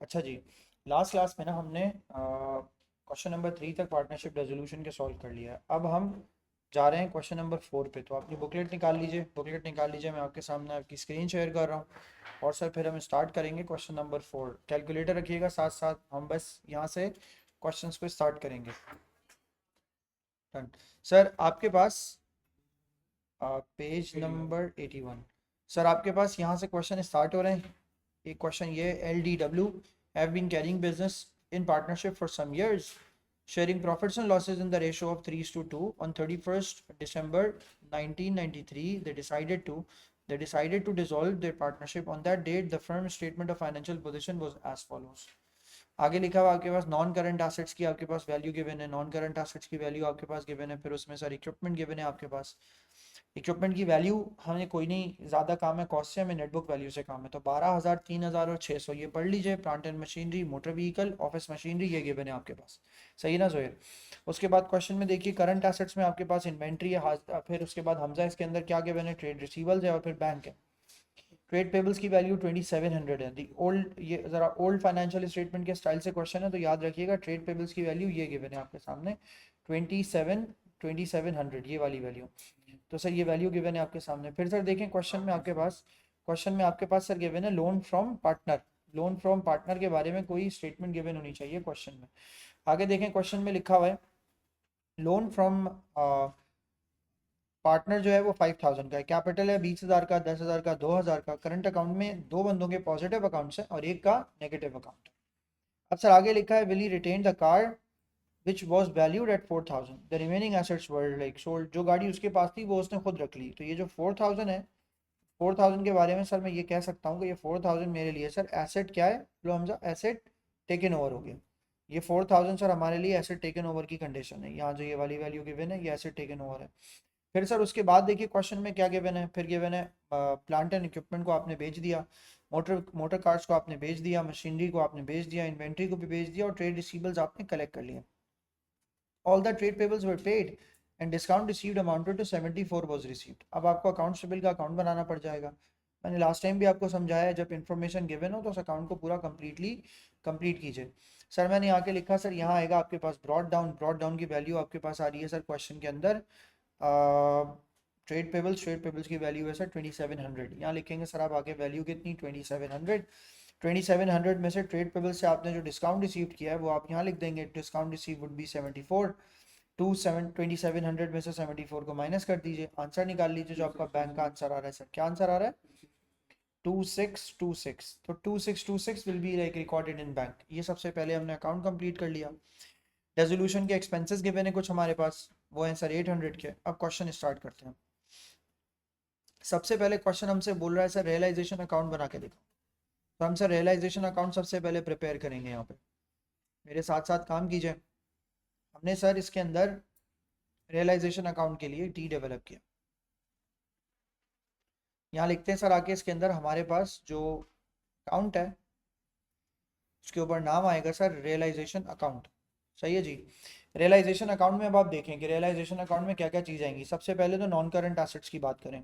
अच्छा जी, last class में ना हमने क्वेश्चन नंबर 3 तक पार्टनरशिप रेजोल्यूशन के सॉल्व कर लिया है। अब हम जा रहे हैं क्वेश्चन नंबर 4 पे। तो अपनी बुकलेट निकाल लीजिए, बुकलेट निकाल लीजिए, मैं आपके सामने आपकी स्क्रीन शेयर कर रहा हूँ। और सर फिर हम स्टार्ट करेंगे क्वेश्चन नंबर 4। कैलकुलेटर रखिएगा साथ साथ, हम बस यहाँ से क्वेश्चंस को स्टार्ट करेंगे। डन। सर आपके पास पेज नंबर 81। सर आपके पास यहाँ से क्वेश्चन स्टार्ट हो रहे हैं। एक क्वेश्चन ये, LDW have been carrying business in partnership for some years, sharing profits and losses in the ratio of 3:2. On 31st December 1993 they decided to dissolve their partnership. On that date the firm's statement of financial position was as follows. आगे लिखा हुआ आपके पास non current assets की आपके पास value given है, non current assets की value आपके पास given है, फिर उसमें सर इक्विपमेंट गिवन है आपके पास। इक्विपमेंट की वैल्यू हमें कोई नहीं ज़्यादा काम है, कॉस्ट से हमें नेटबुक वैल्यू से काम है। तो 12,000, 3,000 और 600 ये पढ़ लीजिए। Plant and machinery, motor vehicle, office machinery, ये गिवन है आपके पास। सही ना जोहेर? उसके बाद क्वेश्चन में देखिए करंट एसेट्स में आपके पास इन्वेंट्री है, फिर उसके बाद हमजा इसके अंदर क्या गिवन है, ट्रेड रिसीवल्स है और फिर बैंक है। ट्रेड पेबल्स की वैल्यू 2700 है। दी ओल्ड, ये ज़रा ओल्ड फाइनेंशियल स्टेटमेंट के स्टाइल से क्वेश्चन है तो याद रखिएगा ट्रेड पेबल्स की वैल्यू ये गिवन है आपके सामने 2700, ये वाली वैल्यू। तो सर ये वैल्यू गिवन है आपके सामने। फिर सर देखें क्वेश्चन में आपके पास सर गिवन है loan from partner. Loan from partner के बारे में कोई स्टेटमेंट गिवन होनी चाहिए क्वेश्चन में। आगे देखें क्वेश्चन में लिखा हुआ है लोन फ्रॉम पार्टनर जो है वो 5,000 का है, कैपिटल है 20,000 का, 10,000 का, 2,000 का। करंट अकाउंट में दो बंदों के पॉजिटिव अकाउंट्स हैं और एक का नेगेटिव अकाउंट है। अब सर आगे लिखा है will he retain the car which was valued at 4,000, the remaining assets were like sold। जो गाड़ी उसके पास थी वो उसने खुद रख ली। तो ये जो 4,000 है, 4,000 के बारे में सर मैं ये कह सकता हूँ कि ये 4,000 मेरे लिए सर एसेट क्या है, लो हमजा एसेट टेकन ओवर हो गया। ये 4,000 सर हमारे लिए एसेट टेकन ओवर की कंडीशन है। यहाँ जो ये वाली वैल्यू गिवन है ये एसेट टेकन ओवर है। फिर सर उसके बाद देखिए क्वेश्चन में क्या गिवन है, फिर गिवन है प्लांट एंड इक्विपमेंट को आपने बेच दिया, मोटर मोटर कार्स को आपने बेच दिया, मशीनरी को आपने बेच दिया, इन्वेंट्री को भी बेच दिया और ट्रेड रिसीवल्स आपने कलेक्ट कर लिया। All the trade payables were paid and discount received amounted to 74 was received। अब आपको अकाउंट्स पेबल का अकाउंट बनाना पड़ जाएगा। मैंने लास्ट टाइम भी आपको समझाया है जब इन्फॉर्मेशन गिवन हो तो उस अकाउंट को पूरा कंप्लीट कीजिए। सर मैंने यहाँ के लिखा, सर यहाँ आएगा आपके पास ब्रॉड डाउन की वैल्यू आपके पास आ रही है सर क्वेश्चन के अंदर। ट्रेड पेबल्स की वैल्यू है सर 2700। यहाँ लिखेंगे सर आप आगे वैल्यू कितनी, 2700। 2700 में से ट्रेड पेबल से आपने जो डिस्काउंट रिसीव किया है वो आप यहाँ लिख देंगे, डिस्काउंट रिसीव वुड बी 74। 2700 में से 74 को माइनस कर दीजिए, आंसर निकाल लीजिए जो आपका बैंक का आंसर आ रहा है। सर क्या आंसर आ रहा है? 2626। तो 2626 will be like recorded in bank. ये सबसे पहले हमने अकाउंट कंप्लीट कर लिया। रेजोल्यूशन के एक्सपेंसेस गिवन है कुछ हमारे पास, वो हैं सर 800 के। अब क्वेश्चन स्टार्ट करते हैं। सबसे पहले क्वेश्चन हमसे बोल रहा है सर रियलाइजेशन अकाउंट बना के दिखाओ। तो हम सर रियलाइजेशन अकाउंट सबसे पहले प्रिपेयर करेंगे। यहाँ पे मेरे साथ साथ काम कीजिए। हमने सर इसके अंदर रियलाइजेशन अकाउंट के लिए टी डेवलप किया। यहाँ लिखते हैं सर आके इसके अंदर हमारे पास जो अकाउंट है उसके ऊपर नाम आएगा सर रियलाइजेशन अकाउंट। सही है जी। रियलाइजेशन अकाउंट में अब आप देखें कि रियलाइजेशन अकाउंट में क्या क्या चीज़ आएंगी। सबसे पहले तो नॉन करंट एसेट्स की बात करें।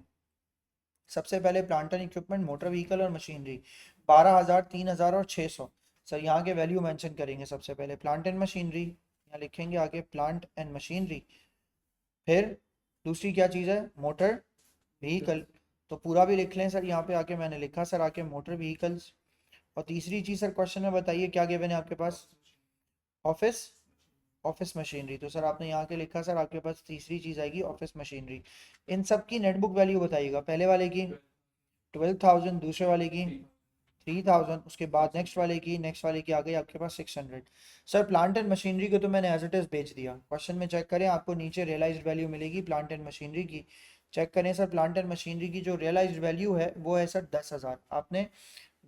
सबसे पहले plant and equipment, motor vehicle और मशीनरी 12,000, 3,000 और 600। सर यहाँ के वैल्यू मेंशन करेंगे। सबसे पहले प्लांट एंड मशीनरी, यहाँ लिखेंगे आगे प्लांट एंड मशीनरी। फिर दूसरी क्या चीज़ है, मोटर व्हीकल। तो पूरा भी लिख लें सर, यहाँ पे आके मैंने लिखा सर आके मोटर व्हीकल्स। और तीसरी चीज़ सर क्वेश्चन में बताइए क्या गिवन है आपके पास, ऑफिस ऑफिस मशीनरी। तो सर आपने यहाँ के लिखा सर आपके पास तीसरी चीज़ आएगी ऑफिस मशीनरी। इन सब की नेटबुक वैल्यू बताइएगा। पहले वाले की 12,000, दूसरे वाले की 3,000, उसके बाद नेक्स्ट वाले की आ गई आपके पास 600। सर प्लांट एंड मशीनरी को तो मैंने एज इट इज बेच दिया। क्वेश्चन में चेक करें, आपको नीचे रियलाइज्ड वैल्यू मिलेगी प्लांट एंड मशीनरी की। चेक करें सर प्लांट एंड मशीनरी की जो रियलाइज्ड वैल्यू है वो है सर 10,000। आपने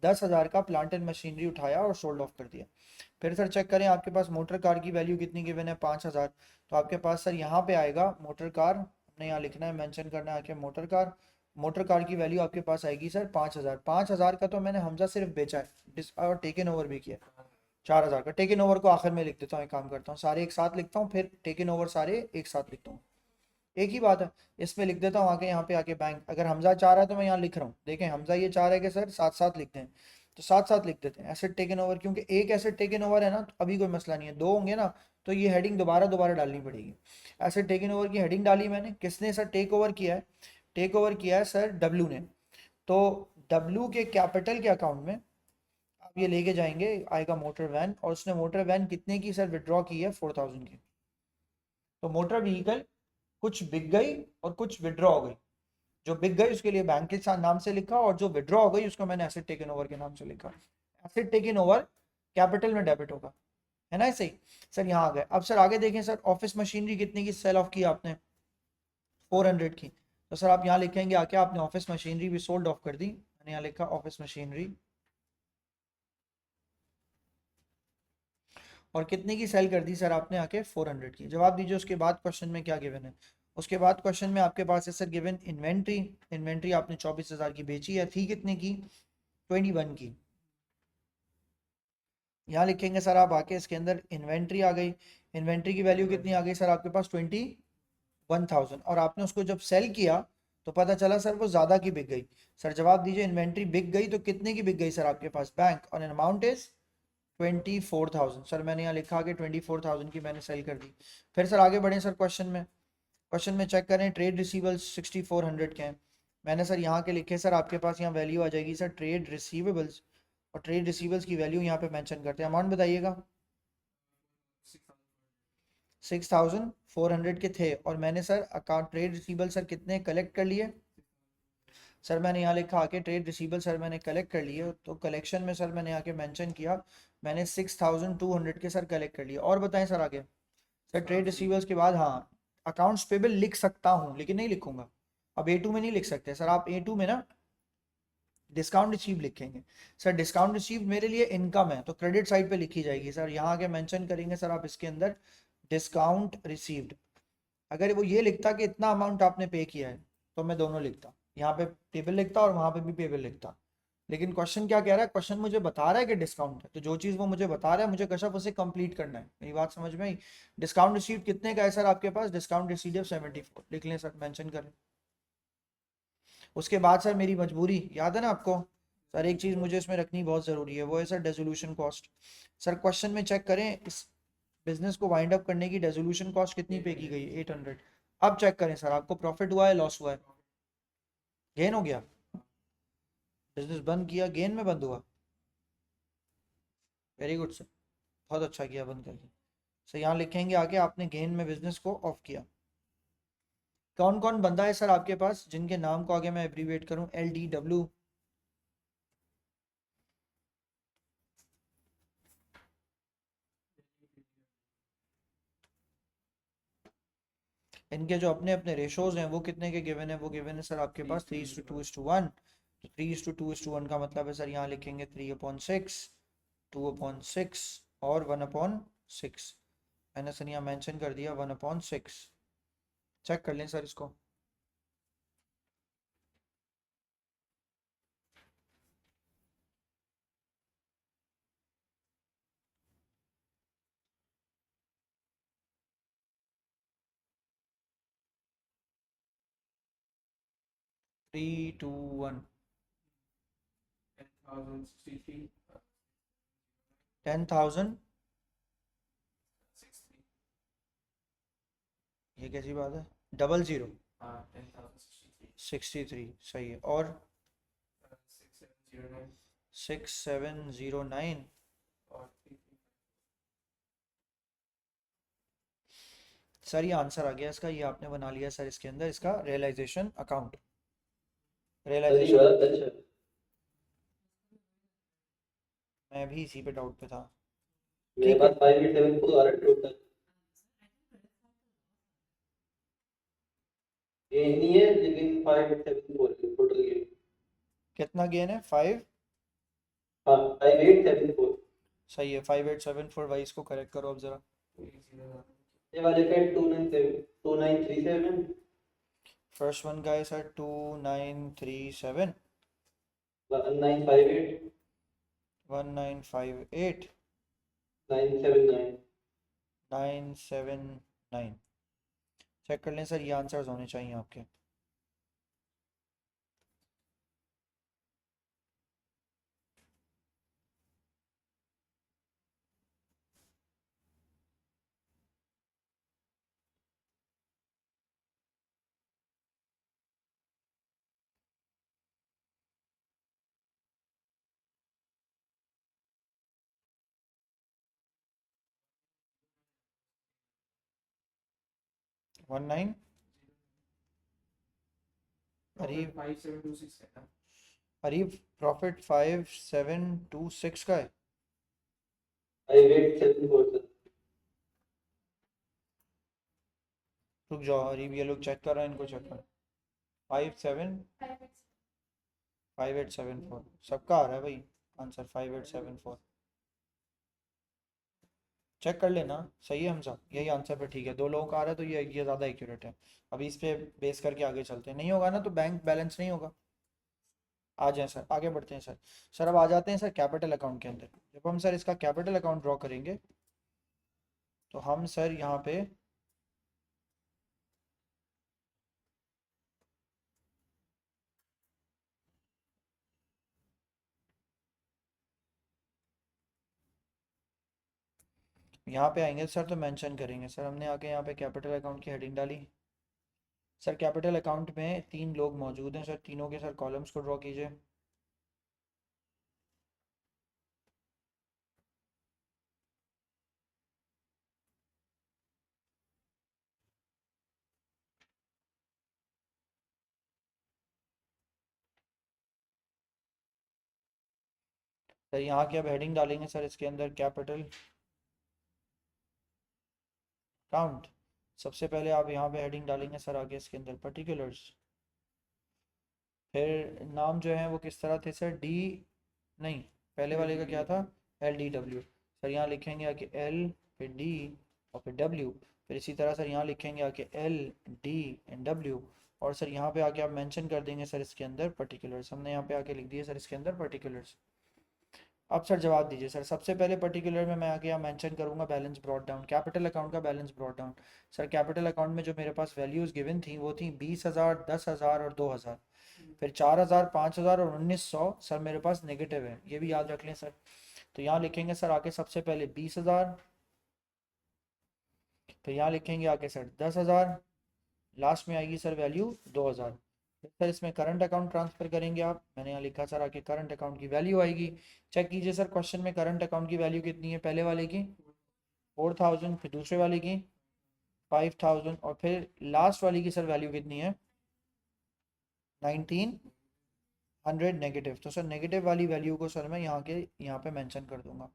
10,000 का प्लांट एंड मशीनरी उठाया और सोल्ड ऑफ कर दिया। फिर सर चेक करें आपके पास मोटर कार की वैल्यू कितनी गिवन है, 5,000। तो आपके पास सर यहाँ पे आएगा मोटर कार, हमने यहाँ लिखना है, मेंशन करना है कि मोटर कार। मोटर कार की वैल्यू आपके पास आएगी सर 5,000। 5,000 का तो मैंने हमजा सिर्फ बेचा है, और टेकन ओवर भी किया। 4,000 का टेकन ओवर को आखिर में लिख देता हूँ। एक काम करता हूँ, सारे एक साथ लिखता हूँ, फिर टेकन ओवर सारे एक साथ लिखता हूँ। एक ही बात है। इसमें लिख देता हूँ आके, यहाँ पे आके बैंक। अगर हमजा चाह रहा है तो मैं यहाँ लिख रहा हूँ, देखें हमजा ये चाह रहा है कि सर साथ साथ लिख दें। तो साथ साथ लिख देते हैं एसेट टेकन ओवर, क्योंकि एक एसेट टेकन ओवर है ना तो अभी कोई मसला नहीं है, दो होंगे ना तो ये हेडिंग दोबारा दोबारा डालनी पड़ेगी। एसेट टेकन ओवर की हेडिंग डाली मैंने, किसने सर टेक ओवर किया है? टेक ओवर किया है सर डब्ल्यू ने। तो डब्ल्यू के कैपिटल के अकाउंट में आप ये लेके जाएंगे, आएगा मोटर वैन, और उसने मोटर वैन कितने की सर विड्रॉ की है? 4000 की। तो मोटर व्हीकल कुछ बिक गई और कुछ विड्रॉ हो गई। जो बिक गई उसके लिए बैंक के साथ नाम से लिखा, और जो विड्रॉ हो गई उसको मैंने एसेट टेकन ओवर के नाम से लिखा। एसेट टेकन ओवर कैपिटल में डेबिट होगा, है ना? ऐसे ही सर यहाँ आ गए। अब सर आगे देखें सर, ऑफिस मशीनरी कितने की सेल ऑफ की आपने? 400 की। तो सर आप यहाँ लिखेंगे आके आपने ऑफिस मशीनरी भी सोल्ड ऑफ कर दी। मैंने यहाँ लिखा ऑफिस मशीनरी, और कितने की सेल कर दी सर आपने आके? 400 की। जवाब दीजिए उसके बाद क्वेश्चन में क्या गिवन है। उसके बाद क्वेश्चन में आपके पास है सर गिवन इन्वेंट्री। इन्वेंट्री आपने 24,000 की बेची है, थी कितने की? 21 की। यहाँ लिखेंगे सर आप आके इसके अंदर इन्वेंट्री आ गई। इन्वेंट्री की वैल्यू कितनी आ गई सर आपके पास? 21,000। और आपने उसको जब सेल किया तो पता चला सर वो ज़्यादा की बिक गई। सर जवाब दीजिए, इन्वेंट्री बिक गई तो कितने की बिक गई सर आपके पास? बैंक, और एन अमाउंट इज 24,000। सर मैंने यहाँ लिखा कि 24,000 की मैंने सेल कर दी। फिर सर आगे बढ़े सर क्वेश्चन में। क्वेश्चन में चेक करें, ट्रेड रिसीवेबल्स 6400 के हैं। मैंने सर यहाँ के लिखे, सर आपके पास यहाँ वैल्यू आ जाएगी सर ट्रेड रिसीवेबल्स, और ट्रेड रिसीवेबल्स की वैल्यू यहाँ पे मेंशन करते हैं। अमाउंट बताइएगा। 6400 के थे, और मैंने sir account trade receivable sir कितने कलेक्ट कर लिए? सर मैंने यहाँ लिखा आके ट्रेड रिसीवेबल सर मैंने कलेक्ट कर लिए, तो कलेक्शन में सर मैंने आके मेंशन किया मैंने 6200 के सर कलेक्ट कर लिए। और बताएं सर आगे। सर ट्रेड रिसीवेबल्स के बाद हाँ अकाउंट्स पेबल लिख सकता हूँ, लेकिन नहीं लिखूंगा। अब A2 में नहीं लिख सकते सर आप। A2 में ना डिस्काउंट रिसीव लिखेंगे। सर डिस्काउंट रिसीव मेरे लिए इनकम है, तो क्रेडिट साइड पे लिखी जाएगी सर। यहाँ आके मेंशन करेंगे सर आप इसके अंदर डिस्काउंट रिसीव्ड। अगर वो ये लिखता कि इतना अमाउंट आपने पे किया है तो मैं दोनों लिखता, यहाँ पे पेबल लिखता और वहाँ पे भी पेबल लिखता। लेकिन क्वेश्चन क्या कह रहा है? क्वेश्चन मुझे बता रहा है कि डिस्काउंट है, तो जो चीज़ वो मुझे बता रहा है मुझे कशफ उसे कंप्लीट करना है। मेरी बात समझ में आई? डिस्काउंट रिसीव कितने का है सर आपके पास? डिस्काउंट रिसीव 74 लिख लें सर, मेंशन करें। उसके बाद सर मेरी मजबूरी याद है ना आपको? सर एक चीज़ मुझे इसमें रखनी बहुत ज़रूरी है, वो है sir resolution cost. Sir question में चेक करें, इस बिजनेस को वाइंड अप करने की रेजोल्यूशन कॉस्ट कितनी पे की गई? 800। अब चेक करें सर आपको प्रॉफिट हुआ है, लॉस हुआ है? गेन हो गया। बिजनेस बंद किया, गेन में बंद हुआ। वेरी गुड सर, बहुत अच्छा किया बंद करके। सर यहाँ लिखेंगे आगे आपने गेन में बिजनेस को ऑफ किया। कौन कौन बंदा है सर आपके पास जिनके नाम को आगे मैं एब्रीवेट करूं? LDW, इनके जो अपने अपने रेशोज हैं वो कितने के गिवन है? वो गिवन है सर आपके पास 3:2:1। तो 3:2:1 का मतलब है सर यहाँ लिखेंगे 3/6, 2/6 और 1/6। मैंने सर यहाँ मेंशन कर दिया 1/6। चेक कर लें सर इसको। 3:2:1। 10,000। ये कैसी बात है? 00 63 सही है। और 6709। सर ये आंसर आ गया इसका, ये आपने बना लिया सर इसके अंदर इसका रियलाइजेशन अकाउंट। रियलाइजेशन, मैं भी इसी पे डाउट पे था। मेरे पास 5874 आ रहा है टोटल। गेन नहीं है लेकिन 5874 है टोटल गेन। कितना गेन है? 5। हाँ 5874। सही है 5874 भाई, इसको करेक्ट करो अब जरा। ये वाले का 2937 फर्स्ट वन का है सर 2937। 1958 1958 979 979। चेक कर लें सर, ये आंसर्स होने चाहिए आपके। 19 अरीब 5726 है। अरीब प्रॉफिट 5726 का है। 5874 रुक जाओ अरीब, ये लोग चेक कर रहे हैं, इनको चेक कर। 5874 सबका आ रहा है भाई आंसर 5874। चेक कर लेना, सही है हमसा, यही आंसर पे ठीक है। दो लोगों का आ रहा है तो ये ज़्यादा एक्यूरेट है। अभी इस पे बेस करके आगे चलते हैं, नहीं होगा ना तो बैंक बैलेंस नहीं होगा। आ जाए सर, आगे बढ़ते हैं सर। सर अब आ जाते हैं सर कैपिटल अकाउंट के अंदर। जब हम सर इसका कैपिटल अकाउंट ड्रॉ करेंगे तो हम सर यहाँ पे यहाँ पे आएंगे सर तो मेंशन करेंगे सर। हमने आके यहाँ पे कैपिटल अकाउंट की हेडिंग डाली। सर कैपिटल अकाउंट में 3 लोग मौजूद हैं सर, तीनों के सर कॉलम्स को ड्रॉ कीजिए। सर यहाँ की अब हेडिंग डालेंगे सर इसके अंदर कैपिटल अकाउंट। सबसे पहले आप यहाँ पे हेडिंग डालेंगे सर आगे इसके अंदर पर्टिकुलर्स। फिर नाम जो है वो किस तरह थे सर, डी नहीं, पहले वाले का क्या था, LDW। सर यहाँ लिखेंगे आके L, फिर D और फिर W। फिर इसी तरह सर यहाँ लिखेंगे आके LDW। और सर यहाँ पे आके आप मेंशन कर देंगे सर इसके अंदर पर्टिकुलर्स। हमने यहाँ पे आके लिख दिए सर इसके अंदर पर्टिकुलर्स। अब सर जवाब दीजिए सर। सबसे पहले पर्टिकुलर में मैं आके यहाँ मेंशन करूँगा balance brought down, capital account का balance brought down. Sir capital account में जो मेरे पास वैल्यूज़ गिवन थी वो थी 20,000, 10,000 और 2,000। फिर 4,000, 5,000 और 1,900 सर मेरे पास नेगेटिव है, ये भी याद रख लें सर। तो यहाँ लिखेंगे सर आके सबसे पहले 20,000, फिर यहाँ लिखेंगे आके सर 10,000, लास्ट में आएगी सर वैल्यू 2,000। फिर सर इसमें करंट अकाउंट ट्रांसफर करेंगे आप। मैंने यहाँ लिखा सर आके करंट अकाउंट की वैल्यू आएगी। चेक कीजिए सर क्वेश्चन में करंट अकाउंट की वैल्यू कितनी है, पहले वाले की 4,000, फिर दूसरे वाले की 5,000 और फिर लास्ट वाली की सर वैल्यू कितनी है 1,900 नेगेटिव। तो सर नेगेटिव वाली वैल्यू को सर मैं यहाँ पे मेंशन कर दूंगा।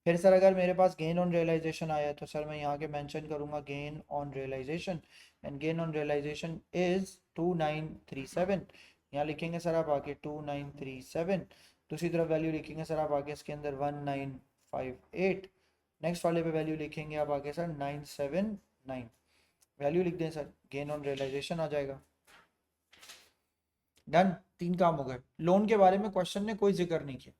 फिर सर अगर मेरे पास गेन ऑन रियलाइजेशन आया है तो सर मैं यहाँ के मेंशन करूँगा gain on realisation, and gain on realisation is 2,937। यहाँ लिखेंगे सर आप आके 2,937। दूसरी तरफ वैल्यू लिखेंगे सर आप आगे इसके अंदर 1,958। नेक्स्ट वाले पे वैल्यू लिखेंगे आप आगे सर 979। वैल्यू लिख दें सर, गेन ऑन रियलाइजेशन आ जाएगा। डन, 3 काम हो गए। लोन के बारे में क्वेश्चन ने कोई जिक्र नहीं किया,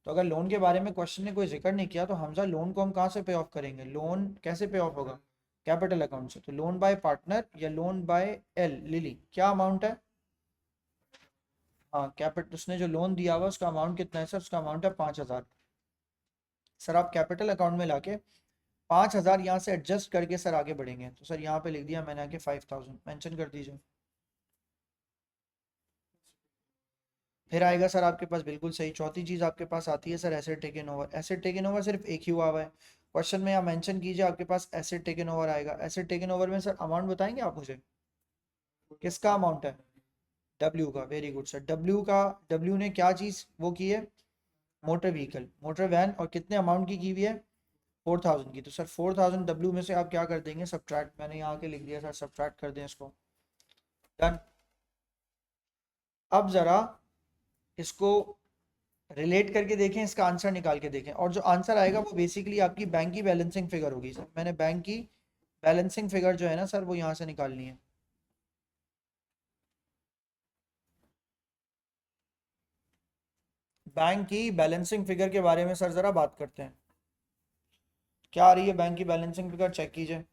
तो अगर लोन के बारे में क्वेश्चन ने कोई जिक्र नहीं किया तो हमजा लोन को हम कहाँ से पे ऑफ करेंगे, लोन कैसे पे ऑफ होगा, कैपिटल अकाउंट से। तो लोन बाय पार्टनर या लोन बाय एल लिली, क्या अमाउंट है, हाँ कैपिटल, उसने जो लोन दिया हुआ उसका अमाउंट कितना है सर, उसका अमाउंट है 5,000। सर आप कैपिटल अकाउंट में लाके 5,000 यहाँ से एडजस्ट करके सर आगे बढ़ेंगे। तो सर यहाँ पे लिख दिया मैंने आके 5,000 मेंशन कर दीजिए। फिर आएगा सर आपके पास बिल्कुल सही चौथी चीज़ आपके पास आती है sir asset taken over. Asset taken over सिर्फ एक ही हुआ हुआ है क्वेश्चन में, यहाँ मेंशन कीजिए आपके पास एसेट टेकन ओवर आएगा। एसेट टेकन ओवर में सर अमाउंट बताएंगे आप मुझे, किसका अमाउंट है, डब्ल्यू का। वेरी गुड सर, डब्ल्यू का, डब्ल्यू ने क्या चीज़ वो की है, मोटर व्हीकल, मोटर वैन, और कितने अमाउंट की हुई है 4,000 की। तो सर 4,000 डब्ल्यू में से आप क्या कर देंगे सब्ट्रैक्ट, मैंने यहाँ के लिख दिया सर सब्ट्रैक्ट कर दें इसको। डन। अब ज़रा इसको रिलेट करके देखें, इसका आंसर निकाल के देखें, और जो आंसर आएगा वो बेसिकली आपकी बैंक की बैलेंसिंग फिगर होगी। सर मैंने बैंक की बैलेंसिंग फिगर जो है ना सर वो यहाँ से निकालनी है। बैंक की बैलेंसिंग फिगर के बारे में सर ज़रा बात करते हैं। क्या आ रही है बैंक की बैलेंसिंग फिगर, चेक कीजिए।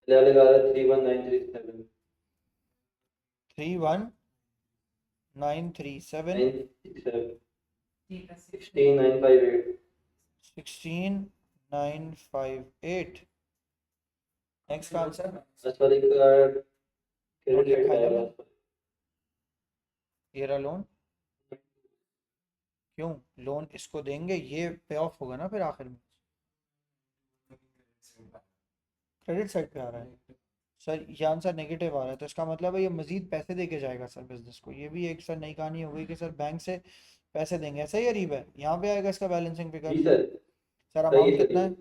लगा रहा है 31937 31937। 967 16958. 16958। नेक्स्ट का आंसर असफारी का लोन क्रेडिट लिखा है साइड ना पे मैंने, ये रहा लोन। क्यों लोन इसको देंगे, ये पे ऑफ होगा ना फिर आखिर में, क्रेडिट साइड पे आ रहा है सर, ये आंसर नेगेटिव आ रहा है, तो इसका मतलब है ये मजीद पैसे दे के जाएगा सर बिजनेस को। ये भी एक सर नई कहानी हो गई कि सर बैंक से पैसे देंगे, ऐसा ही अरीब है। यहाँ पे आएगा इसका बैलेंसिंग फिगर। जी सर, सर सही अमाउंट है सर कितना ये। है,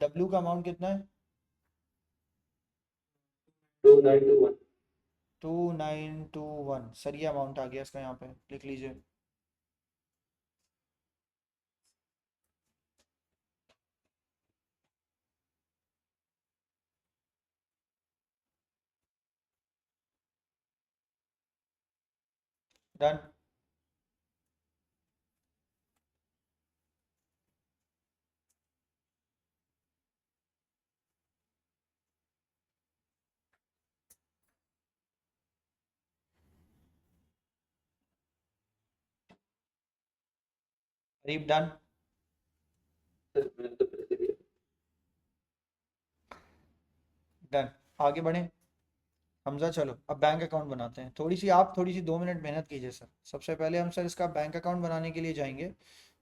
डब्ल्यू का अमाउंट कितना है, 2921। 2921। सर ये अमाउंट आ गया इसका, यहाँ पे लिख लीजिए। डन। अरीब डन। सर मैंने तो पैसे दिए। डन। आगे बढ़े हमजा, चलो अब बैंक अकाउंट बनाते हैं। थोड़ी सी 2 मिनट मेहनत कीजिए सर। सबसे पहले हम सर इसका बैंक अकाउंट बनाने के लिए जाएंगे।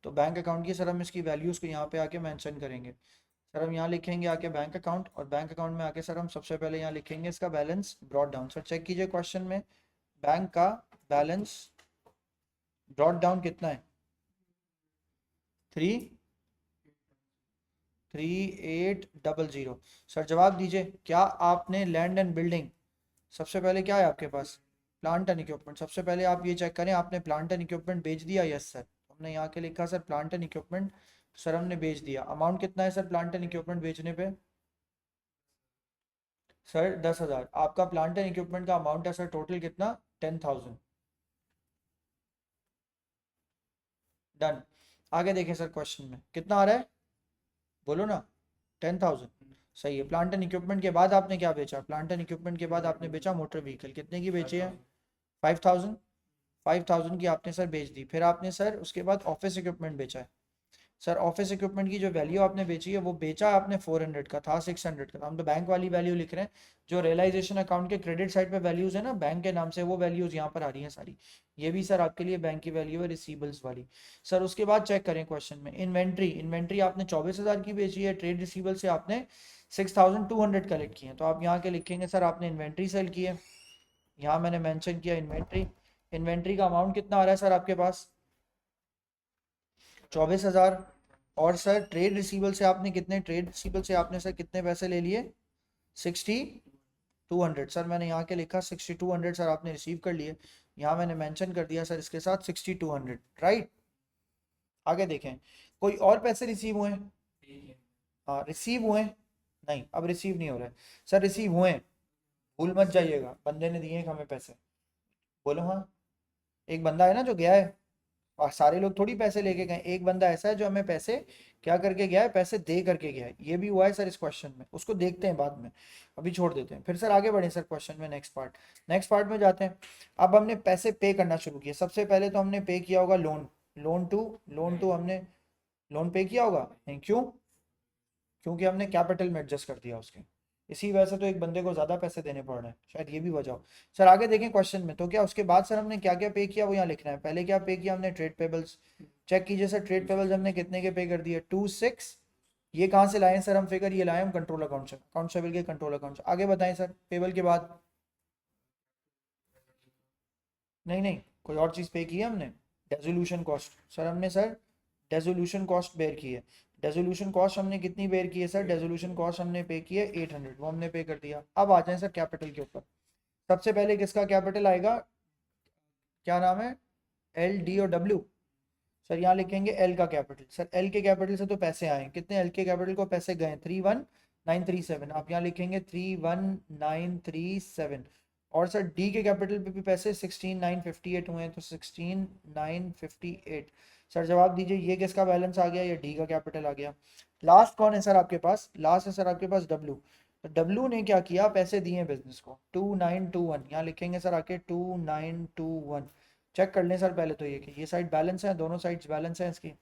तो बैंक अकाउंट की सर हम इसकी वैल्यूज़ को यहाँ पे आके मेंशन करेंगे। सर हम यहाँ लिखेंगे आके बैंक अकाउंट, और बैंक अकाउंट में आके सर हम सबसे पहले यहाँ लिखेंगे इसका balance brought down. Sir check कीजिए क्वेश्चन में, बैंक का बैलेंस ब्रॉट डाउन कितना है, 3800। सर जवाब दीजिए, क्या आपने लैंड एंड बिल्डिंग, सबसे पहले क्या है आपके पास, प्लांट एंड इक्विपमेंट। सबसे पहले आप ये चेक करें आपने प्लांट एंड इक्विपमेंट बेच दिया। यस सर, हमने यहाँ के लिखा sir plant and equipment, sir हमने बेच दिया। अमाउंट कितना है सर प्लांट एंड इक्विपमेंट बेचने पे, सर 10,000। आपका प्लांट एंड इक्विपमेंट का अमाउंट है सर टोटल कितना, 10,000। डन। आगे देखें सर क्वेश्चन में कितना आ रहा है, बोलो ना, 10,000। सही है। प्लांट एंड इक्विपमेंट के बाद आपने क्या बेचा, प्लांट एंड इक्विपमेंट के बाद आपने बेचा मोटर व्हीकल, कितने की बेची है, 5,000। 5,000 की आपने सर बेच दी। फिर आपने सर उसके बाद ऑफिस इक्विपमेंट बेचा है। सर ऑफिस इक्विपमेंट की जो वैल्यू आपने बेची है, वो बेचा आपने 400 का था, 600 का था। हम तो बैंक वाली वैल्यू लिख रहे हैं। जो रियलाइजेशन अकाउंट के क्रेडिट साइड पे वैल्यूज है ना बैंक के नाम से, वो वैल्यूज यहाँ पर आ रही हैं सारी। ये भी सर आपके लिए बैंक की वैल्यू है रिसीवेबल्स वाली। सर उसके बाद चेक करें क्वेश्चन में, इन्वेंट्री, इन्वेंट्री आपने 24,000 की बेची है, ट्रेड रिसीवेबल से आपने 6,200 कलेक्ट किए हैं। तो आप यहाँ के लिखेंगे सर आपने इन्वेंट्री सेल की है। यहाँ मैंने मेंशन किया इन्वेंट्री। इन्वेंट्री का अमाउंट कितना आ रहा है सर आपके पास, 24,000। और सर ट्रेड रिसीवल से आपने कितने, ट्रेड रिसीवल से आपने सर कितने पैसे ले लिए, 6,200। सर मैंने यहाँ के लिखा 6,200 सर आपने रिसीव कर लिए। यहाँ मैंने मेंशन कर दिया सर इसके साथ 6,200, राइट। आगे देखें, कोई और पैसे रिसीव हुए हैं, हाँ रिसीव हुए हैं, नहीं अब रिसीव नहीं हो रहे सर, रिसीव हुए हैं। भूल मत जाइएगा, बंदे ने दिए हैं हमें पैसे, बोलो हाँ। एक बंदा है ना जो गया है, और सारे लोग थोड़ी पैसे लेके गए, एक बंदा ऐसा है जो हमें पैसे क्या करके गया है, पैसे दे करके गया है। ये भी हुआ है सर इस क्वेश्चन में, उसको देखते हैं बाद में, अभी छोड़ देते हैं। फिर सर आगे बढ़े सर क्वेश्चन में, नेक्स्ट पार्ट में जाते हैं। अब हमने पैसे पे करना शुरू किया। सबसे पहले तो हमने पे किया होगा लोन, लोन टू हमने लोन पे किया होगा, नहीं क्यों, क्योंकि हमने कैपिटल में एडजस्ट कर दिया उसके, इसी वजह से तो एक बंदे को ज़्यादा पैसे देने पड़ रहे हैं, शायद ये भी वजह हो। सर आगे देखें क्वेश्चन में, तो क्या उसके बाद सर हमने क्या क्या पे किया वो यहाँ लिखना है। पहले क्या पे किया हमने, ट्रेड पेबल्स। चेक कीजिए सर ट्रेड पेबल्स हमने कितने के पे कर दिए, 2,6। ये कहाँ से लाए सर हम फिगर, ये लाए हम कंट्रोल अकाउंट से, अकाउंट सेबल के कंट्रोल अकाउंट से। आगे बताएं सर पेबल के बाद, नहीं नहीं कोई और चीज़ पे की है हमने, डेजोल्यूशन कॉस्ट। सर हमने सर डेजोल्यूशन कॉस्ट बेयर की है। डेजोल्यूशन कॉस्ट हमने कितनी बेयर की है सर, डेजोल्यूशन कॉस्ट हमने पे की है 800, वो हमने पे कर दिया। अब आ जाए सर कैपिटल के ऊपर। सबसे पहले किसका कैपिटल आएगा, क्या नाम है, एल डी और डब्ल्यू। सर यहाँ लिखेंगे एल का कैपिटल। सर एल के कैपिटल से तो पैसे आए कितने, एल के कैपिटल को पैसे गए 31937। आप यहाँ लिखेंगे 31937। और सर डी के कैपिटल पे भी पैसे 16,958 हुए हैं, तो 16,958। सर जवाब दीजिए ये किसका बैलेंस आ गया, ये डी का कैपिटल आ गया। लास्ट कौन है सर आपके पास, लास्ट है सर आपके पास डब्ल्यू। तो डब्ल्यू ने क्या किया, पैसे दिए बिजनेस को 2,921। यहाँ लिखेंगे सर आके 2,921। चेक कर लें सर पहले तो ये कि ये साइड बैलेंस है, दोनों साइड्स बैलेंस है इसकी।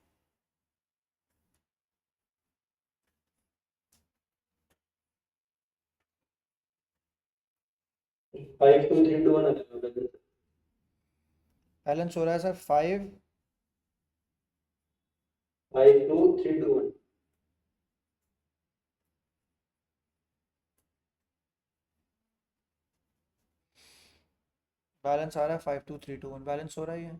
Five two three two one आ जाएगा। बैलेंस हो रहा है sir 5 five two three two one. Balance आ रहा है 52321 बैलेंस हो रहा है ये।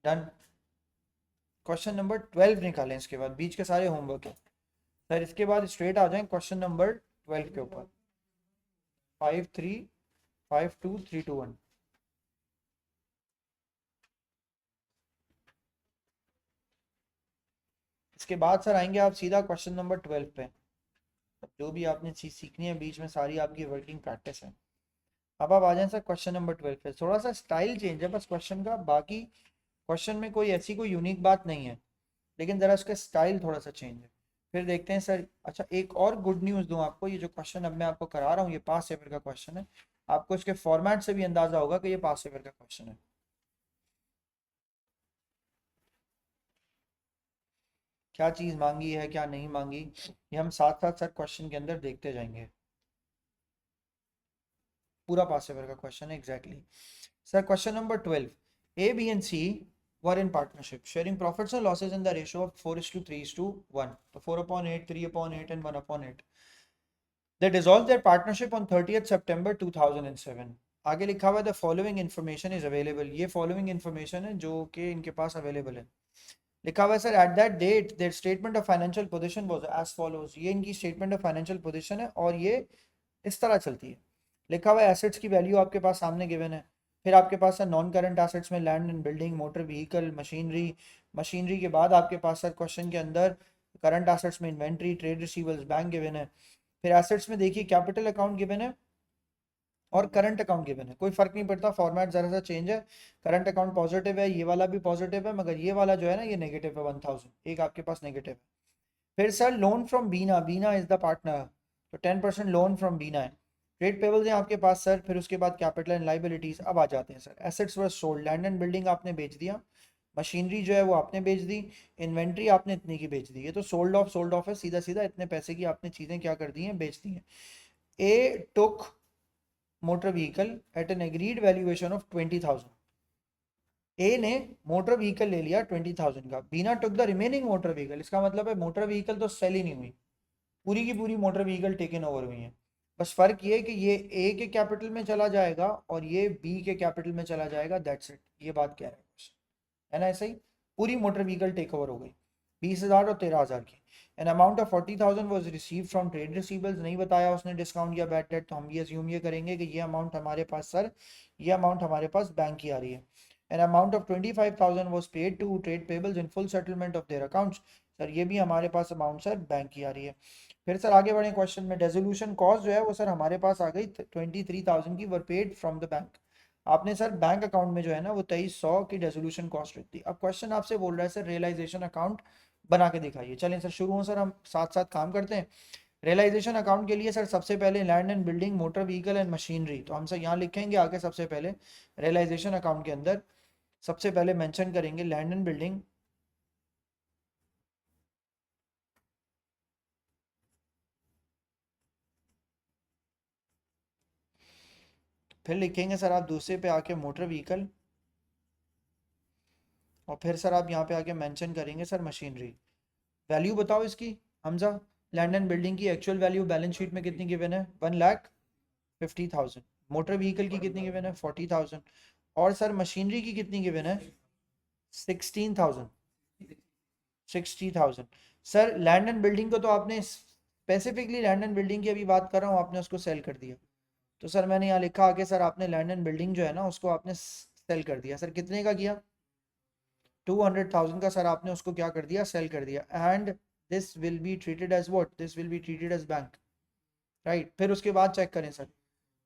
डन। क्वेश्चन नंबर 12 निकालें इसके बाद, बीच के सारे होमवर्क है सर। इसके बाद स्ट्रेट आ जाएं क्वेश्चन नंबर 12 के ऊपर। 5352321। इसके बाद सर आएंगे आप सीधा क्वेश्चन नंबर 12 पे। जो भी आपने चीज़ सीखनी है बीच में सारी आपकी वर्किंग प्रैक्टिस है। अब आप आ जाएं सर क्वेश्चन नंबर 12 पे। थोड़ा सा स्टाइल चेंज है बस क्वेश्चन का, बाकी क्वेश्चन में कोई ऐसी कोई यूनिक बात नहीं है, लेकिन ज़रा उसका स्टाइल थोड़ा सा चेंज है। फिर देखते हैं सर। अच्छा, एक और गुड न्यूज़ दूं आपको, ये जो क्वेश्चन अब मैं आपको करा रहा हूँ ये पास पेपर का क्वेश्चन है। आपको इसके फॉर्मेट से भी अंदाजा होगा कि ये पास पेपर का क्वेश्चन है। क्या चीज़ मांगी है क्या नहीं मांगी, ये हम साथ साथ सर क्वेश्चन के अंदर देखते जाएंगे। पूरा पास पेपर का क्वेश्चन है exactly. Sir question number 12, A B and C were in partnership, sharing profits and losses in the ratio of 4:3:1. तो 4/8, 3/8 and 1/8. They dissolved their partnership on 30th September 2007. आगे लिखा हुआ है the following information is available. ये following information है जो कि इनके पास available है। लिखा हुआ है sir at that date their statement of financial position was as follows. ये इनकी statement of financial position है और ये इस तरह चलती है। लिखा हुआ है एसेट्स की वैल्यू आपके पास सामने गिवन है। फिर आपके पास है नॉन करंट एसेट्स में land and building, motor vehicle, machinery. Machinery के बाद आपके पास सर क्वेश्चन के अंदर करंट एसेट्स में inventory, trade receivers, bank given है। फिर एसेट्स में देखिए कैपिटल अकाउंट गिवन है और करंट अकाउंट गिवन है। कोई फर्क नहीं पड़ता, फॉर्मेट जरा सा चेंज है। करंट अकाउंट पॉजिटिव है, ये वाला भी पॉजिटिव है, मगर ये वाला जो है ना ये नेगेटिव है 1000, एक आपके पास नेगेटिव है। फिर sir loan from Beena, Beena is the partner, तो 10% लोन फ्रॉम बीना है। ट्रेड पेबल्स हैं आपके पास सर। फिर उसके बाद कैपिटल एंड लाइबिलिटीज। अब आ जाते हैं sir assets were sold, land and building आपने बेच दिया, मशीनरी जो है वो आपने बेच दी, इन्वेंट्री आपने इतनी की बेच दी। ये तो सोल्ड ऑफ है, सीधा सीधा इतने पैसे की आपने चीज़ें क्या कर दी हैं, बेच दी हैं। A took motor vehicle at an agreed valuation of 20,000। A ने मोटर व्हीकल ले लिया 20,000 का, Beena took the remaining motor vehicle. इसका मतलब है मोटर व्हीकल तो सेल ही नहीं हुई, पूरी की पूरी मोटर व्हीकल टेकन ओवर हुई है। बस फर्क ये है कि ये ए के कैपिटल में चला जाएगा और ये बी के कैपिटल में चला जाएगा, दैट्स इट। ये बात क्या है ना, ऐसे ही पूरी मोटर व्हीकल टेक ओवर हो गई 20,000 और 13,000 की। N amount of 40,000 was receive from trade receivables, नहीं बताया उसने डिस्काउंट या बैड डेट, तो हम ये अज्यूम ये करेंगे कि ये अमाउंट हमारे पास सर, ये अमाउंट हमारे पास बैंक की आ रही है। An amount of 25,000 was paid to trade payables in full settlement of their accounts. Sir ये भी हमारे पास अमाउंट सर बैंक की आ रही है। फिर सर आगे बढ़े क्वेश्चन में, डेजोल्यूशन कॉस्ट जो है वो सर हमारे पास आ गई 23,000 की, वर पेड फ्रॉम द बैंक। आपने सर बैंक अकाउंट में जो है ना वो 2300 की डेजोल्यूशन कॉस्ट रख दी। अब क्वेश्चन आपसे बोल रहा है सर रियलाइजेशन अकाउंट बना के दिखाइए। चलें सर शुरू हो सर, हम साथ साथ काम करते हैं। रियलाइजेशन अकाउंट के लिए सर सबसे पहले land and building, motor vehicle and machinery, तो हम सर यहाँ लिखेंगे आगे सबसे पहले रियलाइजेशन अकाउंट के अंदर सबसे पहले मेंशन करेंगे लैंड एंड बिल्डिंग, फिर लिखेंगे सर आप दूसरे पे आके मोटर व्हीकल, और फिर सर आप यहाँ पे आके मेंशन करेंगे सर मशीनरी। वैल्यू बताओ इसकी हमजा। लैंड एंड बिल्डिंग की एक्चुअल वैल्यू बैलेंस शीट में कितनी गिवन है, 1,50,000। मोटर व्हीकल की कितनी गिवन है, 40,000। और सर मशीनरी की कितनी गिवन है, 16,000, 60,000। सर लैंड एंड बिल्डिंग को तो आपने स्पेसिफिकली लैंड एंड बिल्डिंग की अभी बात कर रहा हूँ, आपने उसको सेल कर दिया। तो सर मैंने यहाँ लिखा आगे सर आपने लैंड एंड बिल्डिंग जो है ना उसको आपने सेल कर दिया। सर कितने का किया, 200,000 का सर आपने उसको क्या कर दिया, सेल कर दिया। And this will be treated as what, this will be treated as bank, right. फिर उसके बाद चेक करें सर,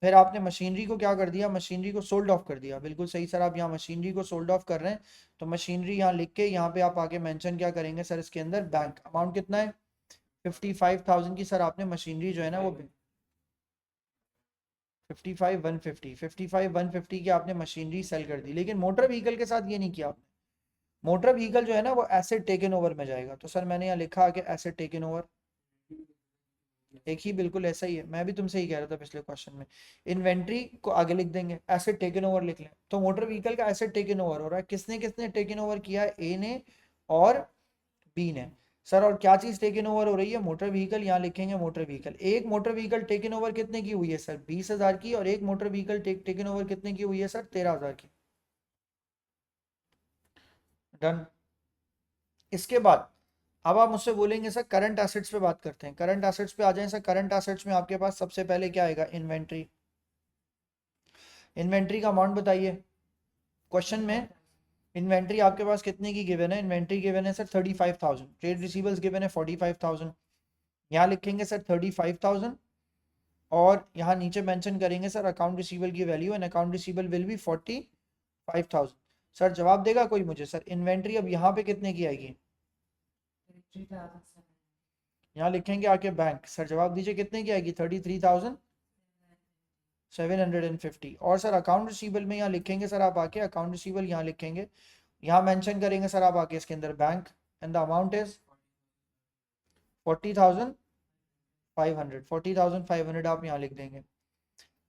फिर आपने मशीनरी को क्या कर दिया, मशीनरी को सोल्ड ऑफ कर दिया, बिल्कुल सही सर। आप यहाँ मशीनरी को सोल्ड ऑफ कर रहे हैं, तो मशीनरी यहाँ लिख के यहाँ पे आप आगे मेंशन क्या करेंगे सर, इसके अंदर बैंक अमाउंट कितना है 55,000 की सर आपने मशीनरी जो है ना वो 55,150 की आपने मशीनरी सेल कर दी। लेकिन मोटर व्हीकल के साथ ये नहीं किया आपने। मोटर व्हीकल जो है ना वो एसेट टेकन ओवर में जाएगा, तो सर मैंने यहाँ लिखा कि एसेट टेकन ओवर, एक ही बिल्कुल ऐसा ही है, मैं भी तुमसे ही कह रहा था पिछले क्वेश्चन में। इन्वेंट्री को आगे लिख देंगे, एसेट टेकन ओवर लिख लें, तो मोटर व्हीकल का एसेट टेकन ओवर हो रहा है, किसने किसने टेकन ओवर किया है, ए ने और बी ने। सर और क्या चीज टेकन ओवर हो रही है, मोटर व्हीकल, यहाँ लिखेंगे मोटर व्हीकल। एक मोटर व्हीकल टेकन ओवर कितने की हुई है सर 20,000 की, और एक मोटर व्हीकल टेकन ओवर कितने की हुई है सर 13,000 की। डन। इसके बाद अब आप मुझसे बोलेंगे सर करंट एसेट्स पे बात करते हैं, करंट एसेट्स पे आ जाएं सर। करंट एसेट्स में आपके पास सबसे पहले क्या आएगा, इन्वेंट्री। इन्वेंट्री का अमाउंट बताइए, क्वेश्चन में इन्वेंट्री आपके पास कितने की गिवन है, इन्वेंट्री गिवन है सर 35,000, ट्रेड रिसीवेबल्स गिवन है 45,000। यहाँ लिखेंगे सर 35,000, और यहाँ नीचे मेंशन करेंगे सर अकाउंट रिसीवेबल की value, and account receivable will be 45,000। Sir जवाब देगा कोई मुझे, सर इन्वेंट्री अब यहाँ पे कितने की आएगी, यहाँ लिखेंगे आके बैंक, सर जवाब दीजिए कितने की आएगी 33,750। और सर अकाउंट रिसीवेबल में यहाँ लिखेंगे सर आप आके, अकाउंट रिसीवेबल यहाँ लिखेंगे, यहाँ मेंशन करेंगे सर आप आके इसके अंदर bank, and the amount is 40,500 आप यहाँ लिख देंगे।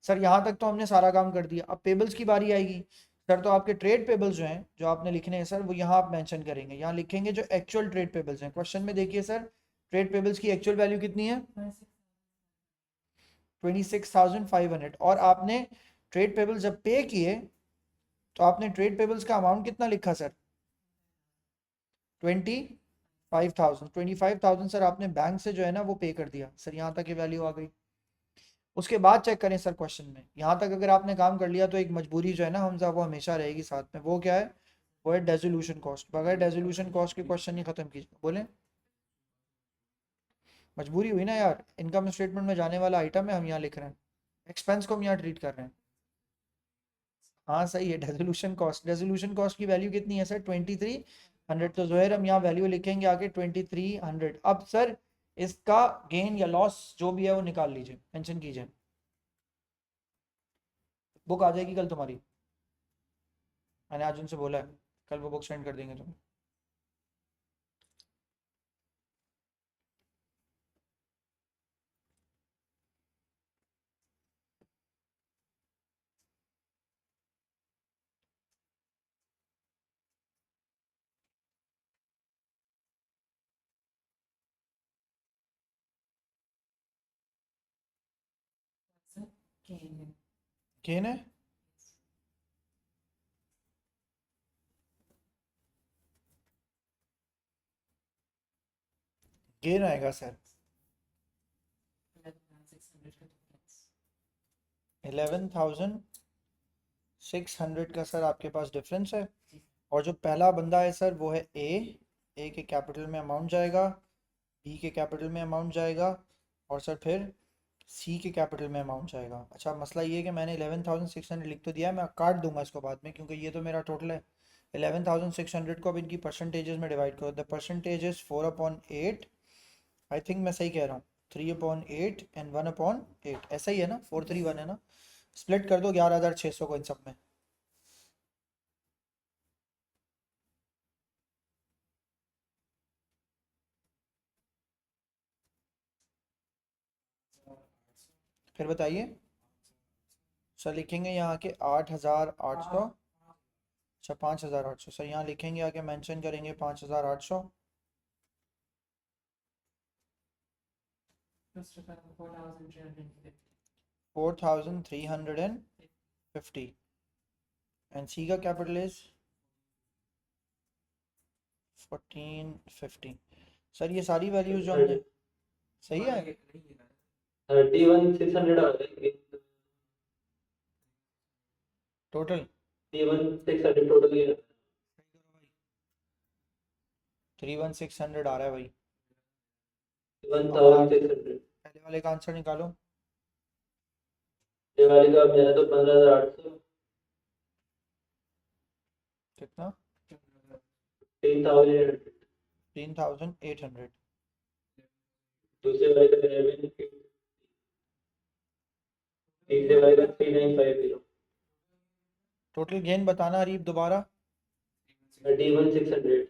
सर यहाँ तक तो हमने सारा काम कर दिया, अब पेबल्स की बारी आएगी। सर तो आपके ट्रेड पेबल्स जो हैं जो आपने लिखने हैं सर, वो यहाँ आप मेंशन करेंगे, यहाँ लिखेंगे जो एक्चुअल ट्रेड पेबल्स हैं। क्वेश्चन में देखिए सर, ट्रेड पेबल्स की एक्चुअल वैल्यू कितनी है 26,500, और आपने ट्रेड पेबल्स जब पे किए तो आपने ट्रेड पेबल्स का अमाउंट कितना लिखा सर 25,000 सर आपने बैंक से जो है ना वो पे कर दिया। सर यहाँ तक ये वैल्यू आ गई। उसके बाद चेक करें सर क्वेश्चन में, यहाँ तक अगर आपने काम कर लिया तो एक मजबूरी जो है ना हमजा वो हमेशा रहेगी साथ में, वो क्या है, वो है डेजोल्यूशन कॉस्ट। बगैर डेजोल्यूशन कॉस्ट के क्वेश्चन नहीं खत्म कीजिए, बोले मजबूरी हुई ना यार, इनकम स्टेटमेंट में जाने वाला आइटम है, हम यहाँ लिख रहे हैं, एक्सपेंस को हम यहाँ ट्रीट कर रहे हैं। हाँ सही है, डेजोल्यूशन कॉस्ट, डेजोल्यूशन कॉस्ट की वैल्यू कितनी है सर 2300, तो जोहर हम यहाँ वैल्यू लिखेंगे आगे 2300। अब सर इसका गेन या लॉस जो भी है वो निकाल लीजिए, मेंशन कीजिए। बुक आ जाएगी कल तुम्हारी, मैंने आज उनसे बोला है, कल वो बुक सेंड कर देंगे तुम्हें। गेन है, गेन आएगा सर 11,600 का सर आपके पास डिफरेंस है। और जो पहला बंदा है सर वो है ए के कैपिटल में अमाउंट जाएगा, बी के कैपिटल में अमाउंट जाएगा, और सर फिर सी के कैपिटल में अमाउंट जाएगा। अच्छा मसला ये है कि मैंने 11,600 लिख तो दिया है, मैं काट दूंगा इसको बाद में क्योंकि ये तो मेरा टोटल है। 11,600 को अब इनकी परसेंटेजेस में डिवाइड करो, the percentage is 4/8। I think मैं सही कह रहा हूँ, 3/8 एंड 1/8, ऐसा ही है ना, 431 है ना। स्प्लिट कर दो 11,600 को इन सब में। फिर बताइए सर, लिखेंगे यहाँ के 8,800। अच्छा 5,800 सर, यहाँ लिखेंगे आके मेंशन करेंगे 5,800। 4,350, एंड सी का कैपिटल इज 1450। सर ये सारी वैल्यूज जो हमने, सही है 31,600 आ जाएंगे। टोटल, 31,600 टोटल ही 31,600 आ रहा है भाई। अब 1,600। पहले वाले का आंसर निकालो। ये वाली का मेरा तो 15,800, कितना? 3,800, 3,800। दूसरे वाले का 11, तीसरे वाले का 3,950, टोटल गेन बताना अरीब दोबारा। 31,600,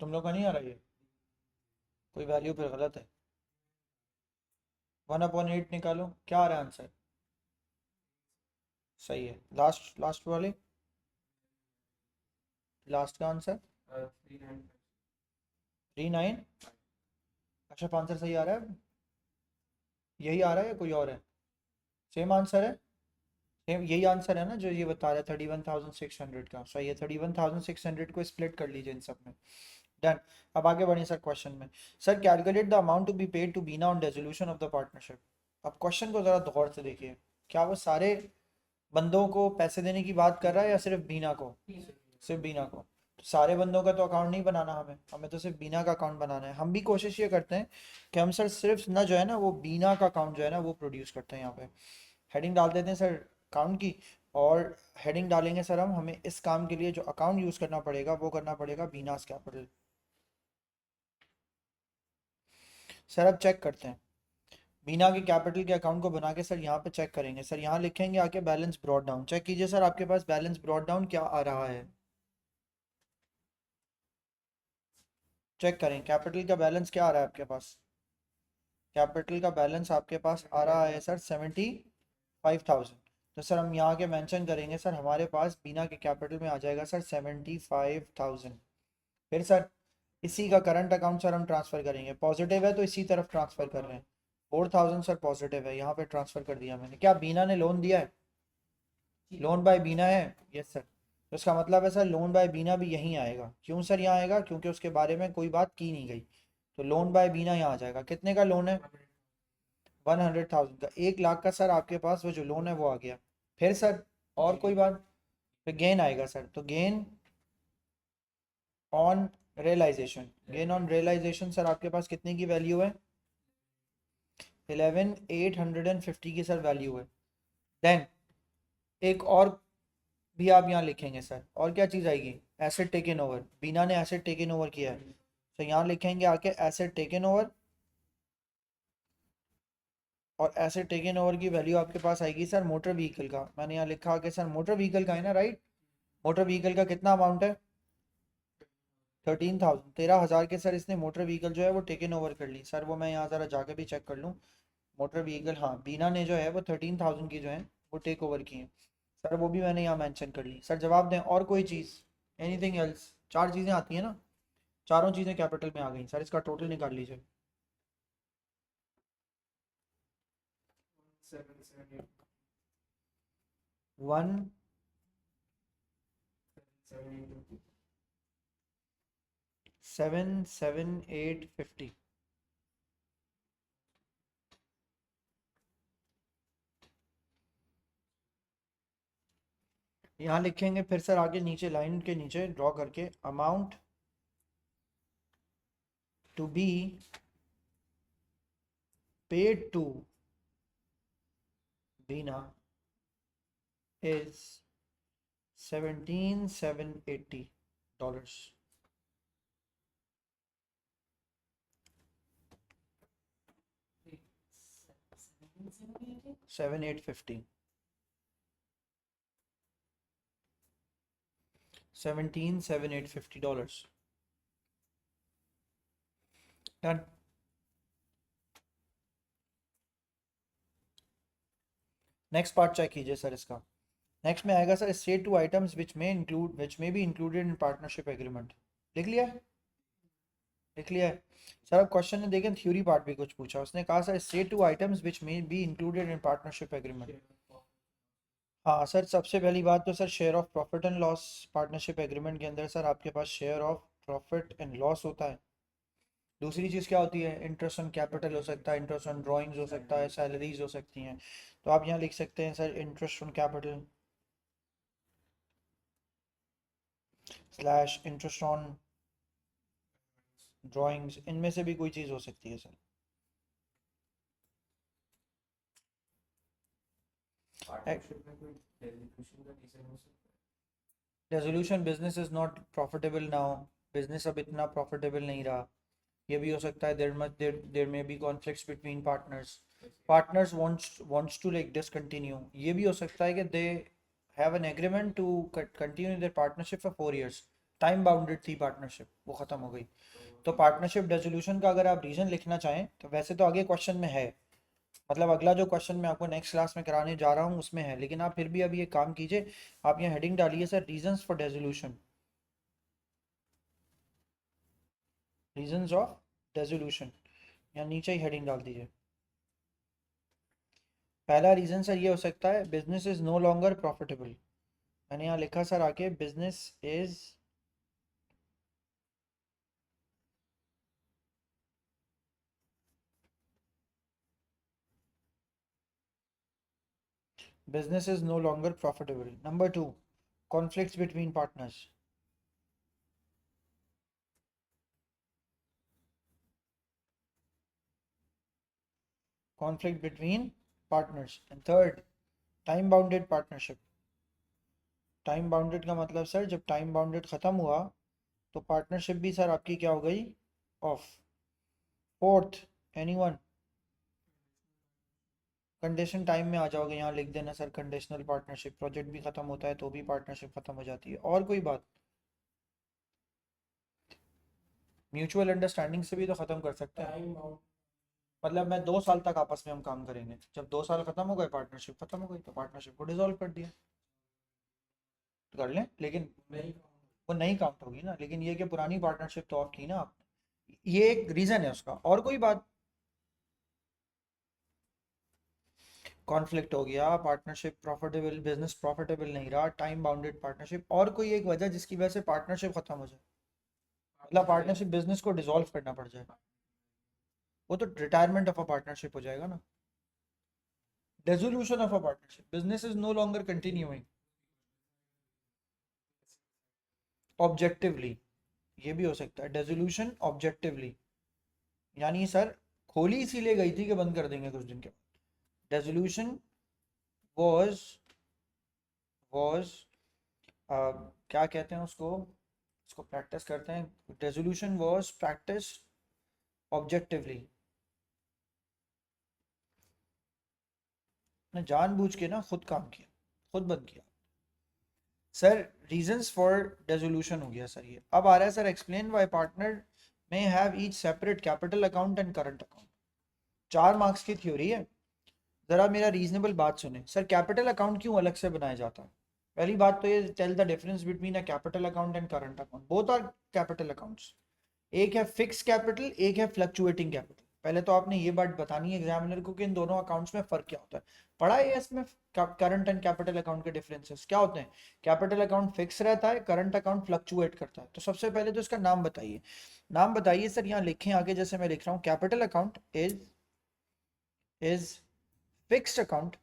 तुम लोग का नहीं आ रहा ये, कोई वैल्यू फिर गलत है। 1/8 निकालो, क्या आ रहा है आंसर? सही है। लास्ट लास्ट वाले, लास्ट का आंसर 39। अच्छा आंसर सही आ रहा है, यही आ रहा है या कोई और है? सेम आंसर है, सेम यही आंसर है ना जो ये बता रहा है 31,600 का। सही है, 31,600 को स्प्लिट कर लीजिए इन सब में। डन। अब आगे बढ़े सर क्वेश्चन में। Sir calculate the amount to be paid to Beena on resolution of the partnership. अब क्वेश्चन को ज़रा गौर से देखिए, क्या वो सारे बंदों को पैसे देने की बात कर रहा है या सिर्फ बीना को? सिर्फ बीना को। तो सारे बंदों का तो अकाउंट नहीं बनाना, हमें हमें तो सिर्फ बीना का अकाउंट बनाना है। हम भी कोशिश ये करते हैं कि हम सर सिर्फ ना जो है ना वो बीना का अकाउंट जो है ना वो प्रोड्यूस करते हैं। यहाँ पे हेडिंग डाल देते हैं सर अकाउंट की, और हेडिंग डालेंगे सर हम हमें इस काम के लिए जो अकाउंट यूज़ करना पड़ेगा वो करना पड़ेगा बीनास कैपिटल। सर अब चेक करते हैं बीना के कैपिटल के अकाउंट को बना के। सर यहाँ पे चेक करेंगे, सर यहाँ लिखेंगे आके बैलेंस ब्रॉड डाउन। चेक कीजिए सर आपके पास बैलेंस ब्रॉड डाउन क्या आ रहा है। चेक करें कैपिटल का बैलेंस क्या आ रहा है आपके पास। कैपिटल का बैलेंस आपके पास आ रहा है सर 75,000। तो सर हम यहाँ के मेंशन करेंगे सर हमारे पास बीना के कैपिटल में आ जाएगा सर 75,000। फिर सर इसी का करंट अकाउंट सर हम ट्रांसफ़र करेंगे, पॉजिटिव है तो इसी तरफ ट्रांसफ़र कर रहे हैं। 4,000 सर पॉजिटिव है, यहाँ पे ट्रांसफ़र कर दिया मैंने। क्या बीना ने लोन दिया है? लोन बाय बीना है, यस सर। तो इसका मतलब है सर लोन बाय बीना भी यहीं आएगा। क्यों सर यहाँ आएगा? क्योंकि उसके बारे में कोई बात की नहीं गई। तो लोन बाय बीना यहाँ आ जाएगा। कितने का लोन है? 100,000 का। 1 लाख का सर आपके पास वो जो लोन है वो आ गया। फिर सर और कोई बात? फिर गेन आएगा सर, तो gain on realisation. Gain on realisation sir आपके पास कितने की वैल्यू है? 11,850 की सर वैल्यू है। देन एक और भी आप यहाँ लिखेंगे सर, और क्या चीज़ आएगी? Asset taken over. बीना ने एसेट टेकन ओवर किया है, तो यहाँ लिखेंगे आके एसेट टेकन ओवर। और एसेट टेकन ओवर की वैल्यू आपके पास आएगी सर मोटर व्हीकल का। मैंने यहाँ लिखा कि सर मोटर व्हीकल का है ना, राइट? मोटर व्हीकल का कितना अमाउंट है? 13,000। 13,000 के सर इसने मोटर व्हीकल जो है वो टेकन ओवर कर ली। सर वो मैं यहाँ ज़रा जाके भी चेक कर लूँ। मोटर व्हीकल, हाँ बीना ने जो है वो 13,000 की जो है वो टेक ओवर की है। सर वो भी मैंने यहाँ मेंशन कर ली। सर जवाब दें और कोई चीज़, एनीथिंग एल्स? चार चीज़ें आती हैं ना, चारों चीज़ें कैपिटल में आ गई। सर इसका टोटल निकाल लीजिए। 1 77850। यहाँ लिखेंगे फिर सर आगे नीचे लाइन के नीचे ड्रॉ करके amount to be paid to Beena is $17,780। 7,850। $17,750। Done. Next part check कीजिए सर इसका। नेक्स्ट में आएगा sir state two items which may be included in partnership agreement. लिख लिया है? लिख लिया है। सर अब क्वेश्चन ने देखें थ्योरी पार्ट भी कुछ पूछा। उसने कहा sir state two items which may be included in partnership agreement. हाँ सर सबसे पहली बात तो sir share of profit and loss. Partnership agreement के अंदर सर आपके पास share of profit and loss होता है। दूसरी चीज़ क्या होती है? इंटरेस्ट ऑन कैपिटल हो सकता है, इंटरेस्ट ऑन ड्राइंग्स हो सकता है, सैलरीज हो सकती हैं। तो आप यहाँ लिख सकते हैं sir interest on capital slash interest on drawings. इनमें से भी कोई चीज़ हो सकती है सर। पार्टनरशिप में कोई डेजिग्नेशन का रीजन हो सकता है? Resolution business is not profitable now, business अब इतना प्रॉफिटेबल नहीं रहा, ये भी हो सकता है. There may be conflicts between partners, partners wants to like discontinue. ये भी हो सकता है कि they have an agreement to continue their partnership for 4 years. Time bounded थी पार्टनरशिप, वो खत्म हो गई. तो पार्टनरशिप रेजोल्यूशन का अगर आप रीजन लिखना चाहें तो वैसे तो आगे क्वेश्चन में है, मतलब अगला जो क्वेश्चन मैं आपको नेक्स्ट क्लास में कराने जा रहा हूँ उसमें है, लेकिन आप फिर भी अभी एक काम कीजिए, आप यहाँ हेडिंग डालिए sir reasons for resolution, reasons of resolution, या नीचे ही हेडिंग डाल दीजिए. पहला रीजन सर ये हो सकता है business is no longer profitable. मैंने यहाँ लिखा सर आके business is business is no longer profitable. Number two, conflicts between partners. Conflict between partners. And third, time bounded partnership. Time bounded का मतलब सर जब टाइम बाउंडेड खत्म हुआ तो पार्टनरशिप भी सर आपकी क्या हो गई, of. Fourth, anyone? Condition time में आ जाओगे, यहाँ लिख देना सर कंडीशनल पार्टनरशिप, प्रोजेक्ट भी खत्म होता है तो भी पार्टनरशिप खत्म हो जाती है. और कोई बात? म्यूचुअल अंडरस्टैंडिंग से भी तो खत्म कर सकते हैं. टाइम बाउंड मतलब मैं 2 साल तक आपस में हम काम करेंगे, जब 2 साल खत्म हो गए पार्टनरशिप खत्म हो गई तो पार्टनरशिप को डिसॉल्व कर दिया, तो कर लें, लेकिन नहीं वो नहीं काउंट होगी ना. लेकिन ये कि पुरानी पार्टनरशिप तो ऑफ की ना आपने, ये एक रीजन है उसका. और कोई बात? कॉन्फ्लिक्ट हो गया, पार्टनरशिप प्रॉफिटेबल, बिजनेस प्रॉफिटेबल नहीं रहा, टाइम बाउंडेड पार्टनरशिप. और कोई एक वजह जिसकी वजह से पार्टनरशिप खत्म हो जाए, मतलब पार्टनरशिप बिजनेस को डिसॉल्व करना पड़ जाए, वो तो रिटायरमेंट ऑफ अ पार्टनरशिप हो जाएगा ना. Dissolution of a partnership, business is no longer continuing objectively, ये भी हो सकता है डिसोल्यूशन ऑब्जेक्टिवली. यानी सर खोली इसीलिए गई थी कि बंद कर देंगे कुछ दिन के बाद. डिसोल्यूशन वाज वाज क्या कहते हैं उसको, इसको प्रैक्टिस करते हैं. डिसोल्यूशन वाज प्रैक्टिस ऑब्जेक्टिवली, ने जानबूझ के ना खुद काम किया, खुद बंद किया. सर रीजंस फॉर डिसोल्यूशन हो गया सर ये. अब आ रहा है सर एक्सप्लेन व्हाई पार्टनर में have each separate capital account and current account. 4 marks की थ्योरी है. जरा मेरा रीजनेबल बात सुने सर, कैपिटल अकाउंट क्यों अलग से बनाया जाता है? पहली बात तो ये tell the difference between a capital account and current account. Both are capital accounts. एक है फिक्स कैपिटल, एक है फ्लक्चुएटिंग कैपिटल. पहले तो आपने ये बात बतानी है एग्जामिनर को कि इन दोनों अकाउंट्स में फर्क क्या होता है. पढ़ा है इसमें करंट एंड कैपिटल अकाउंट के डिफरेंसेस क्या होते हैं? कैपिटल अकाउंट फिक्स रहता है, करंट अकाउंट फ्लक्चुएट करता है. तो सबसे पहले तो इसका नाम बताइए, नाम बताइए सर. यहाँ लिखें आगे जैसे मैं लिख रहा हूँ, capital account is fixed account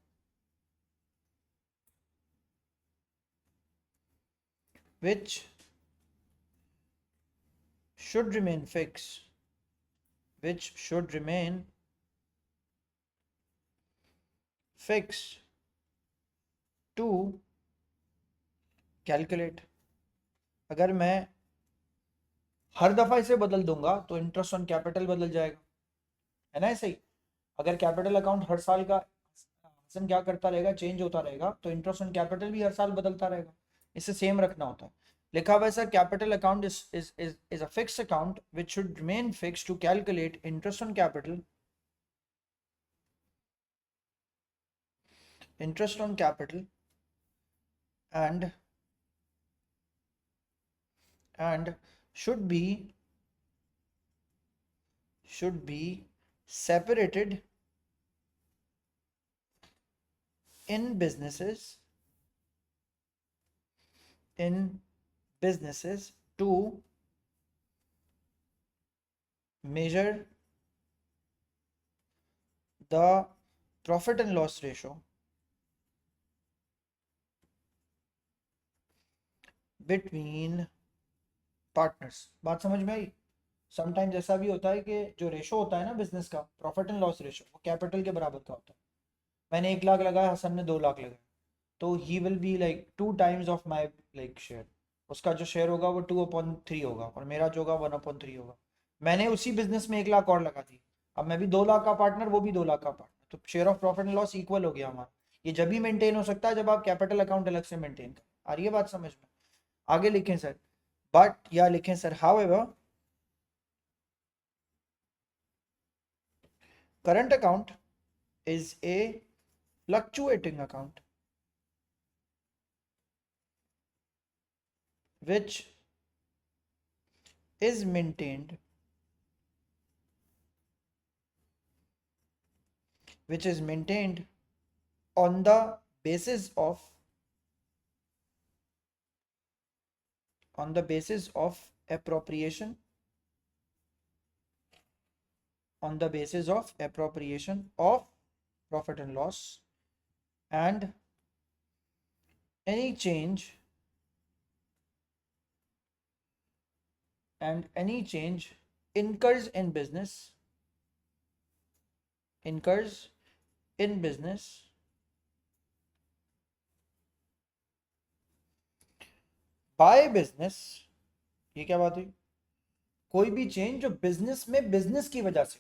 which should remain fixed, which should remain fixed to calculate. अगर मैं हर दफा इसे बदल दूंगा तो इंटरेस्ट ऑन कैपिटल बदल जाएगा, है ना ऐसे ही. अगर कैपिटल अकाउंट हर साल का हसन क्या करता रहेगा, चेंज होता रहेगा, तो इंटरेस्ट ऑन कैपिटल भी हर साल बदलता रहेगा. इसे सेम रखना होता है. लिखा हुआ है sir capital account is a fixed account which should remain fixed to calculate interest on capital, interest on capital and and should be should be separated in businesses in businesses to measure the profit and loss ratio between partners. बात समझ में आई? Sometimes ऐसा भी होता है कि जो ratio होता है ना बिजनेस का, प्रॉफिट एंड लॉस रेशो, वो कैपिटल के बराबर का होता है. मैंने 1 लाख लगाया, हसन ने 2 लाख लगाया, तो he will be like 2 times of my like share. उसका जो शेयर होगा वो 2/3 होगा और मेरा जो होगा 1/3 होगा। मैंने उसी बिजनेस में 1 लाख और लगा दी, अब मैं भी 2 लाख का पार्टनर, वो भी 2 लाख का पार्टनर, तो share of profit and loss equal हो गया हमारा। ये जब भी मेंटेन हो सकता है जब आप कैपिटल अकाउंट अलग से मेंटेन करें। आ रही है बात समझ में? आगे लिखें सर, बट या लिखें sir however current account is a fluctuating account which is maintained on the basis of appropriation of profit and loss, and any change incurs in business by business। ये क्या बात हुई? कोई भी चेंज जो business में बिजनेस की वजह से,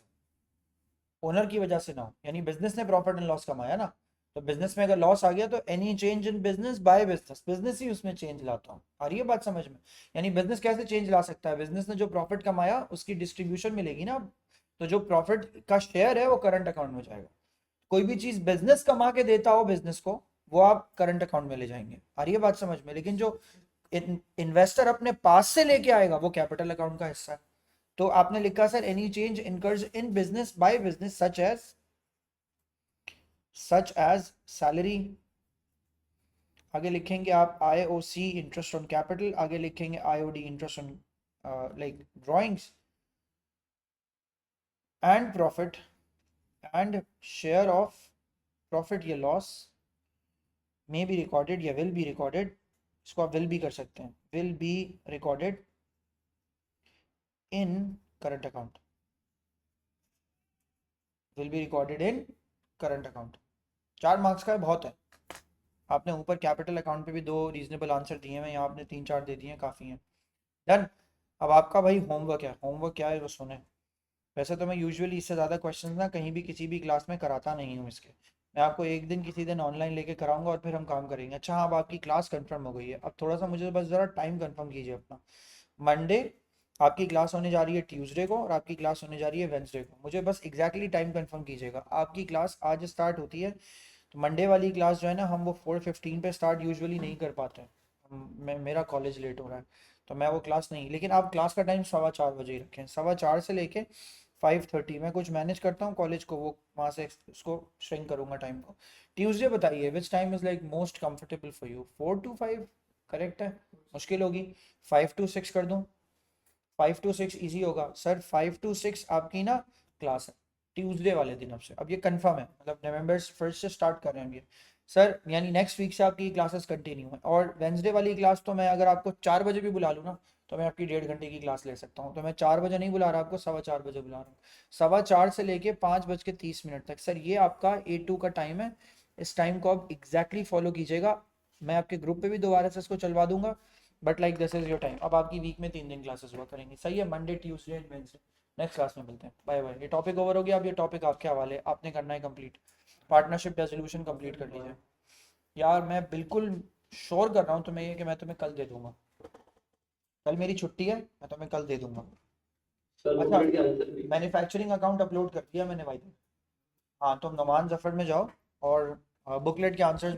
ओनर की वजह से ना हो, यानी बिजनेस ने प्रॉफिट एंड लॉस कमाया ना, तो बिजनेस में अगर लॉस आ गया तो any change in business by business, business ही उसमें चेंज लाता हूँ। आ रही है बात समझ में? यानी बिजनेस कैसे चेंज ला सकता है? बिजनेस ने जो प्रॉफिट कमाया उसकी डिस्ट्रीब्यूशन मिलेगी ना, तो जो प्रॉफिट का शेयर है वो करंट अकाउंट में जाएगा। कोई भी चीज बिजनेस कमा के देता हो बिजनेस को, वो आप करंट अकाउंट में ले जाएंगे। आ रही है बात समझ में? लेकिन जो इन्वेस्टर अपने पास से लेके आएगा वो कैपिटल अकाउंट का हिस्सा है। तो आपने लिखा sir any change incurs in business by business such as salary. आगे लिखेंगे आप IOC इंटरेस्ट ऑन कैपिटल, आगे लिखेंगे IOD interest on like drawings, and profit and share of profit या लॉस मे बी रिकॉर्डेड या विल बी रिकॉर्डेड। इसको आप will भी कर सकते हैं, will be recorded in current account, will be recorded in current account. 4 marks का है, बहुत है। आपने ऊपर कैपिटल अकाउंट पे भी 2 रीजनेबल आंसर दिए हैं, यहाँ आपने 3-4 दे दिए हैं, काफ़ी हैं। डन। अब आपका भाई होमवर्क है, होमवर्क क्या है वो सुने। वैसे तो मैं यूजुअली इससे ज़्यादा क्वेश्चंस ना कहीं भी किसी भी क्लास में कराता नहीं हूँ इसके, मैं आपको एक दिन किसी दिन ऑनलाइन लेके कराऊंगा और फिर हम काम करेंगे। अच्छा हाँ, अब आपकी क्लास कंफर्म हो गई है, अब थोड़ा सा मुझे बस ज़रा टाइम कंफर्म कीजिए अपना। मंडे आपकी क्लास होने जा रही है ट्यूसडे को, और आपकी क्लास होने जा रही है वेंसडे को। मुझे बस एग्जैक्टली टाइम कंफर्म कीजिएगा। आपकी क्लास आज स्टार्ट होती है, तो मंडे वाली क्लास जो है ना, हम वो 4:15 पे स्टार्ट यूजुअली नहीं कर पाते हैं। मेरा कॉलेज लेट हो रहा है, तो मैं वो क्लास नहीं, लेकिन आप क्लास का टाइम 4:15 ही रखें, 4:15 से लेके 5:30। मैं कुछ मैनेज करता हूँ कॉलेज को, वो वहाँ से उसको श्रिंक करूँगा टाइम को। ट्यूसडे बताइए which time is like most comfortable for you? 4 to 5 correct है? मुश्किल होगी 5 to 6 कर दूँ? 5 to 6 इजी होगा सर। 5 to 6 आपकी ना क्लास है ट्यूसडे वाले दिन। अब से, अब ये कंफर्म है, मतलब नवंबर 1 से स्टार्ट कर रहे हैं ये सर, यानी नेक्स्ट वीक से आपकी क्लासेस कंटिन्यू है। और वेंसडे वाली क्लास तो मैं अगर आपको 4 बजे भी बुला लूँ ना, तो मैं आपकी 1.5 घंटे की क्लास ले सकता हूँ। तो मैं 4 बजे नहीं बुला रहा आपको, 4:15 बजे बुला रहा हूँ। 4:15 से लेके 5:30 तक सर, ये आपका A2 का टाइम है। इस टाइम को आप एग्जैक्टली फॉलो कीजिएगा। मैं आपके ग्रुप पे भी दोबारा से इसको चलवा दूंगा, but like this is your time. अब आपकी वीक में 3 दिन क्लासेस हुआ करेंगी, सही है? Monday, Tuesday and Wednesday. Next class में मिलते हैं, बाय बाय। ये टॉपिक ओवर हो गया, अब ये टॉपिक आपके हवाले, आपने करना है कंप्लीट। पार्टनरशिप रेजोल्यूशन कंप्लीट कर लीजिए यार। मैं बिल्कुल श्योर कर रहा हूँ तुम्हें ये कि मैं तुम्हें कल दे दूंगा। कल मेरी छुट्टी है, मैं तुम्हें कल दे दूंगा। सर अच्छा, बुकलेट के आंसर भी। मैन्युफैक्चरिंग अकाउंट अपलोड कर दिया मैंने भाई। हाँ, तुम नोमान जफर में जाओ और बुकलेट के आंसर्स